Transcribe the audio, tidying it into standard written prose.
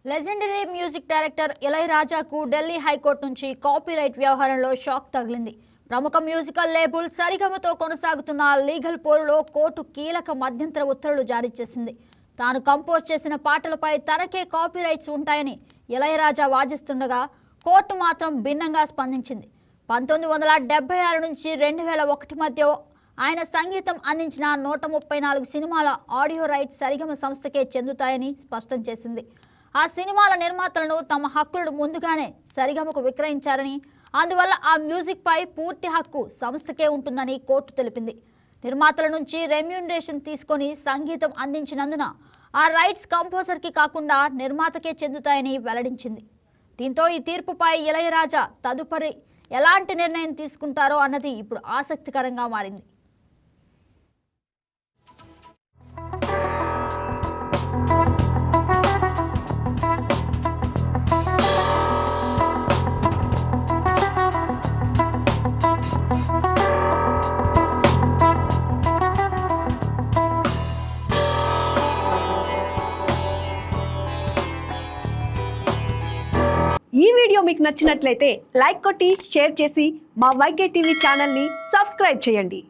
Legendary music director ఇళయరాజాకు Delhi high court నుంచి copyright వ్యవహారంలో షాక్ తగిలింది. ప్రముఖ మ్యూజికల్ లేబుల్ సరిగమతో కొనసాగుతున్న లీగల్ పోరులో కోర్టు కీలక మధ్యంతర ఉత్తర్వులు జారీ చేసింది. తాను కంపోజ్ చేసిన పాటలపై తనకే కాపీరైట్స్ ఉంటాయని ఇళయరాజా వాదిస్తుండగా కోర్టు మాత్రం భిన్నంగా స్పందించింది. 1976 నుంచి 2001 మధ్య ఆయన సంగీతం అందించిన 134 సినిమాల ఆడియో రైట్స్ సరిగమ సంస్థకే చెందుతాయని స్పష్టం చేసింది. ఆ సినిమాల నిర్మాతలను తమ హక్కులను ముందుగానే సరిగమకు విక్రయించారని, అందువల్ల ఆ మ్యూజిక్ పై పూర్తి హక్కు సంస్థకే ఉంటుందని కోర్టు తెలిపింది. నిర్మాతల నుంచి రెమ్యూనరేషన్ తీసుకొని సంగీతం అందించినందున ఆ రైట్స్ కంపోజర్కి కాకుండా నిర్మాతకే చెందుతాయని వెల్లడించింది. దీంతో ఈ తీర్పుపై ఇళయరాజా తదుపరి ఎలాంటి నిర్ణయం తీసుకుంటారో అన్నది ఇప్పుడు ఆసక్తికరంగా మారింది. ఈ వీడియో మీకు నచ్చినట్లయితే లైక్ కొట్టి షేర్ చేసి మా వైకే టీవీ ఛానల్ని సబ్స్క్రైబ్ చేయండి.